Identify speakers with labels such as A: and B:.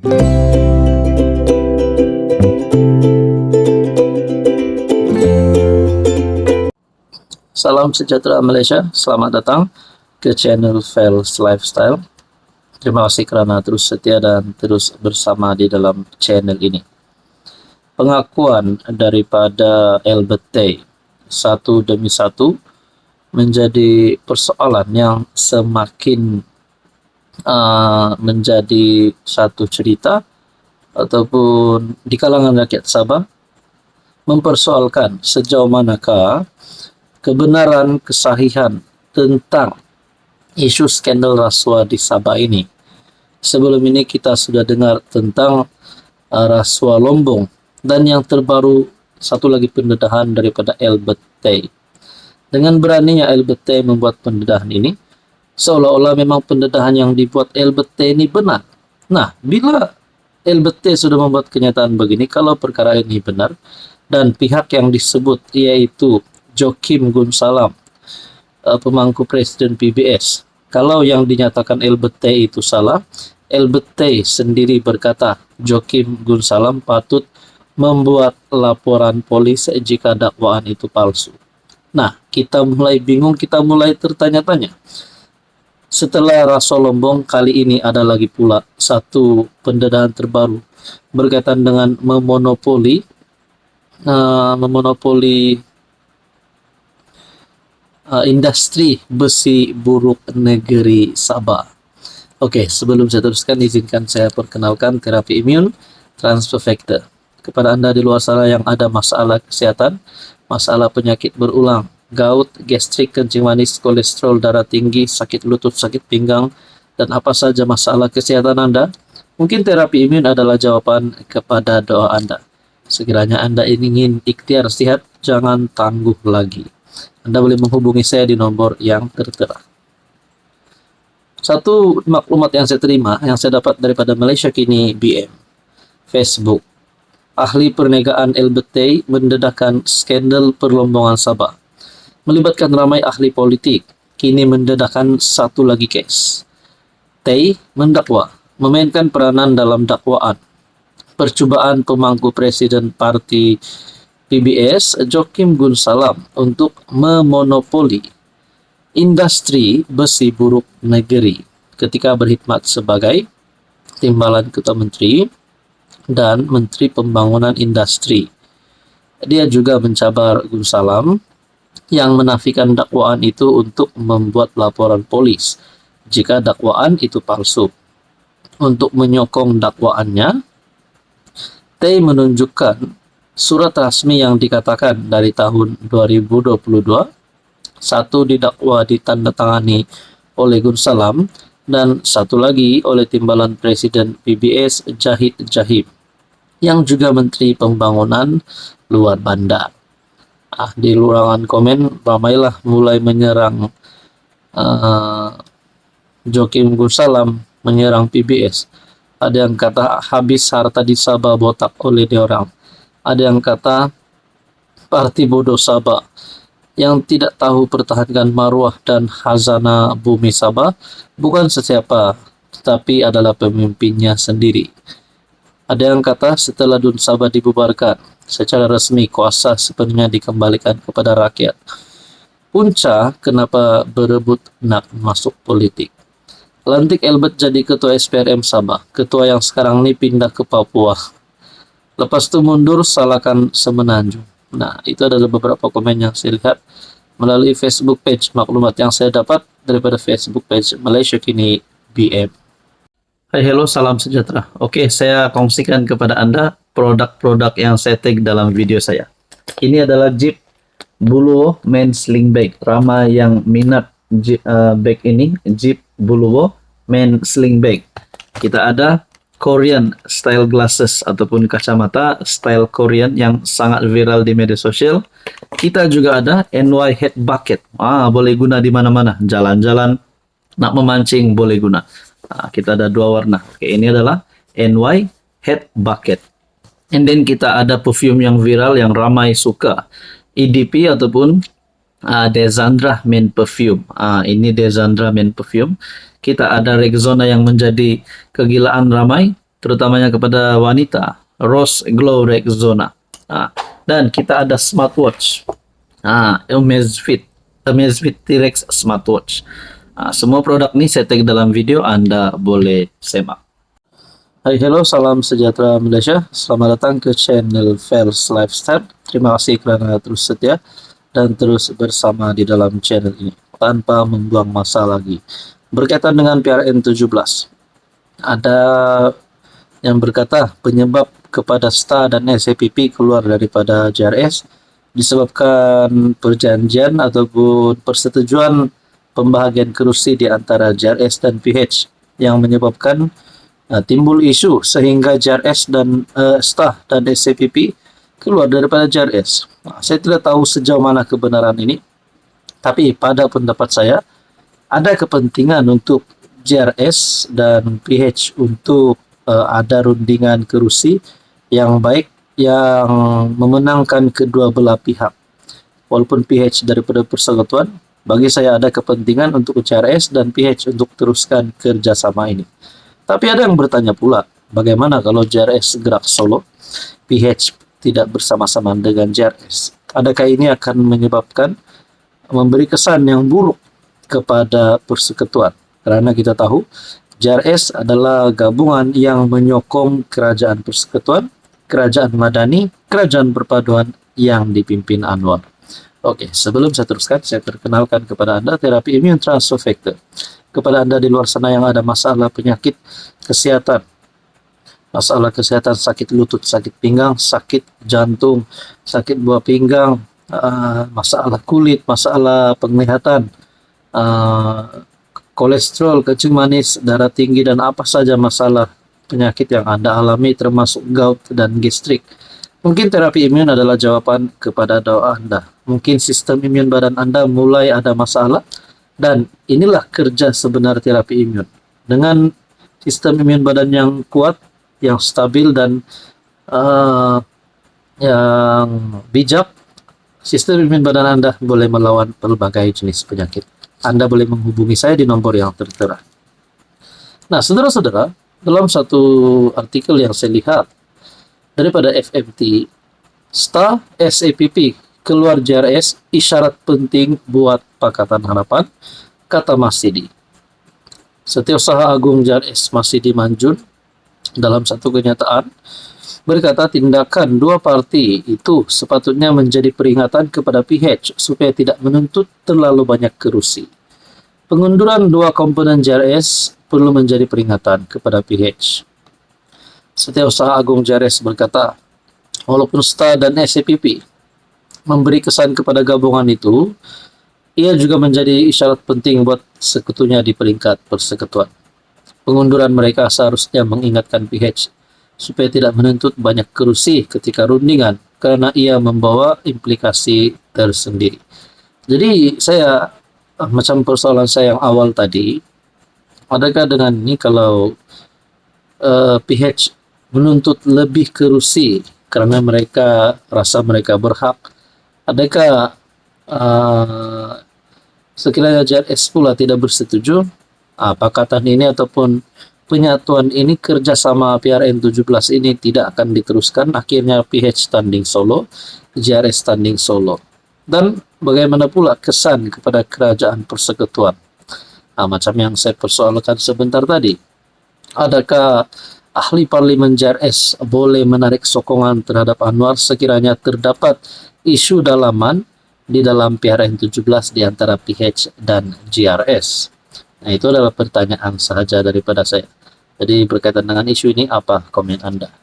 A: Salam sejahtera Malaysia, selamat datang ke channel Fels Lifestyle. Terima kasih kerana terus setia dan terus bersama di dalam channel ini. Pengakuan daripada Albert Tay satu demi satu menjadi persoalan yang semakin menjadi satu cerita ataupun di kalangan rakyat Sabah mempersoalkan sejauh manakah kebenaran kesahihan tentang isu skandal rasuah di Sabah ini. Sebelum ini kita sudah dengar tentang rasuah Lombong dan yang terbaru satu lagi pendedahan daripada Albert Tay. Dengan beraninya Albert Tay membuat pendedahan ini, seolah-olah memang pendedahan yang dibuat Albert Tay ini benar. Nah, bila Albert Tay sudah membuat kenyataan begini, kalau perkara ini benar dan pihak yang disebut yaitu Joaquim Gunsalam, pemangku Presiden PBS, kalau yang dinyatakan Albert Tay itu salah, Albert Tay sendiri berkata Joaquim Gunsalam patut membuat laporan polis jika dakwaan itu palsu. Nah, kita mulai bingung, kita mulai tertanya-tanya. Setelah rasuah Lombong, kali ini ada lagi pula satu pendedahan terbaru berkaitan dengan memonopoli industri besi buruk negeri Sabah. Oke, sebelum saya teruskan, izinkan saya perkenalkan terapi imun transfer factor. Kepada Anda di luar sana yang ada masalah kesehatan, masalah penyakit berulang, gout, gastrik, kencing manis, kolesterol darah tinggi, sakit lutut, sakit pinggang, dan apa saja masalah kesehatan Anda, mungkin terapi imun adalah jawaban kepada doa Anda. Sekiranya Anda ingin ikhtiar sehat, jangan tangguh lagi. Anda boleh menghubungi saya di nomor yang tertera. Satu maklumat yang saya terima, yang saya dapat daripada Malaysia Kini BM, Facebook. Ahli perniagaan Albert Tay mendedahkan skandal perlombongan Sabah. Melibatkan ramai ahli politik, kini mendedahkan satu lagi kes. Tay mendakwa, memainkan peranan dalam dakwaan percubaan pemangku Presiden Parti PBS Joaquim Gunsalam untuk memonopoli industri besi buruk negeri ketika berkhidmat sebagai timbalan Ketua Menteri dan Menteri Pembangunan Industri. Dia juga mencabar Gunsalam yang menafikan dakwaan itu untuk membuat laporan polis jika dakwaan itu palsu. Untuk menyokong dakwaannya, Tay menunjukkan surat rasmi yang dikatakan dari tahun 2022, satu didakwa ditandatangani oleh Gunsalam dan satu lagi oleh timbalan Presiden PBS Jahid Jahim yang juga Menteri Pembangunan Luar Bandar. Di ruangan komen ramailah mulai menyerang Joaquim Gunsalam, menyerang PBS. Ada yang kata habis harta di Sabah botak oleh diorang. Ada yang kata parti bodoh Sabah yang tidak tahu pertahankan maruah dan khazanah bumi Sabah bukan sesiapa, tetapi adalah pemimpinnya sendiri. Ada yang kata setelah DUN Sabah dibubarkan, secara resmi kuasa sepenuhnya dikembalikan kepada rakyat. Punca kenapa berebut nak masuk politik. Lantik Albert jadi ketua SPRM Sabah, ketua yang sekarang ini pindah ke Papua. Lepas itu mundur salahkan Semenanjung. Nah, itu adalah beberapa komen yang saya lihat melalui Facebook page, maklumat yang saya dapat daripada Facebook page Malaysia Kini BM. Hai, hello, salam sejahtera. Oke, saya kongsikan kepada Anda produk-produk yang saya tag dalam video saya. Ini adalah Jeep Buluwo Men Sling Bag. Ramai yang minat bag ini, Jeep Buluwo Men Sling Bag. Kita ada Korean style glasses ataupun kacamata style Korean yang sangat viral di media sosial. Kita juga ada NY Head Bucket. Boleh guna di mana-mana, jalan-jalan, nak memancing boleh guna. Kita ada dua warna. Oke, ini adalah NY Head Bucket. And then kita ada perfume yang viral yang ramai suka, EDP ataupun Desandra Men Perfume. Ini Desandra Men Perfume. Kita ada Rexona yang menjadi kegilaan ramai, terutamanya kepada wanita, Rose Glow Rexona. Dan kita ada smartwatch, Amazfit T-Rex smartwatch. Semua produk ini saya tag dalam video, Anda boleh semak. Hai, hello, salam sejahtera Malaysia. Selamat datang ke channel Fels Lifestyle. Terima kasih kerana terus setia dan terus bersama di dalam channel ini tanpa membuang masa lagi. Berkaitan dengan PRN17, ada yang berkata penyebab kepada STA dan SAPP keluar daripada JRS disebabkan perjanjian ataupun persetujuan pembahagian kerusi di antara JRS dan PH yang menyebabkan timbul isu sehingga JRS dan STA dan SAPP keluar daripada JRS. Saya tidak tahu sejauh mana kebenaran ini, tapi pada pendapat saya ada kepentingan untuk JRS dan PH untuk ada rundingan kerusi yang baik yang memenangkan kedua belah pihak. Walaupun PH daripada persekutuan, bagi saya ada kepentingan untuk JRS dan PH untuk teruskan kerjasama ini. Tapi ada yang bertanya pula, bagaimana kalau JRS gerak solo, PH tidak bersama-sama dengan JRS? Adakah ini akan menyebabkan memberi kesan yang buruk kepada persekutuan? Karena kita tahu JRS adalah gabungan yang menyokong kerajaan persekutuan, kerajaan madani, kerajaan perpaduan yang dipimpin Anwar. Oke, sebelum saya teruskan, saya perkenalkan kepada Anda terapi immune transfer factor. Kepada Anda di luar sana yang ada masalah penyakit kesehatan, masalah kesehatan sakit lutut, sakit pinggang, sakit jantung, sakit buah pinggang, masalah kulit, masalah penglihatan, kolesterol, kencing manis, darah tinggi, dan apa saja masalah penyakit yang Anda alami termasuk gout dan gastrik. Mungkin terapi imun adalah jawaban kepada doa Anda. Mungkin sistem imun badan Anda mulai ada masalah, dan inilah kerja sebenar terapi imun. Dengan sistem imun badan yang kuat, yang stabil, dan yang bijak, sistem imun badan Anda boleh melawan berbagai jenis penyakit. Anda boleh menghubungi saya di nomor yang tertera. Nah, saudara-saudara, dalam satu artikel yang saya lihat daripada FMT, STA SAPP keluar JRS isyarat penting buat Pakatan Harapan, kata Masidi. Setiausaha Agung JRS Masidi Manjun dalam satu kenyataan berkata tindakan dua parti itu sepatutnya menjadi peringatan kepada PH supaya tidak menuntut terlalu banyak kerusi. Pengunduran dua komponen JRS perlu menjadi peringatan kepada PH. Setiausaha Agung JRS berkata, walaupun STA dan SAPP memberi kesan kepada gabungan itu, ia juga menjadi isyarat penting buat sekutunya di peringkat persekutuan. Pengunduran mereka seharusnya mengingatkan PH supaya tidak menuntut banyak kerusi ketika rundingan karena ia membawa implikasi tersendiri. Jadi saya, macam persoalan saya yang awal tadi, adakah dengan ini kalau PH menuntut lebih kerusi karena mereka rasa mereka berhak, adakah sekiranya JRS pula tidak bersetuju, pakatan ini ataupun penyatuan ini, kerjasama PRN17 ini tidak akan diteruskan, akhirnya PH standing solo, JRS standing solo. Dan bagaimana pula kesan kepada kerajaan persekutuan? Macam yang saya persoalkan sebentar tadi, adakah ahli parlimen JRS boleh menarik sokongan terhadap Anwar sekiranya terdapat isu dalaman di dalam PRN17 di antara PH dan JRS? Nah, itu adalah pertanyaan sahaja daripada saya. Jadi berkaitan dengan isu ini, apa komen Anda?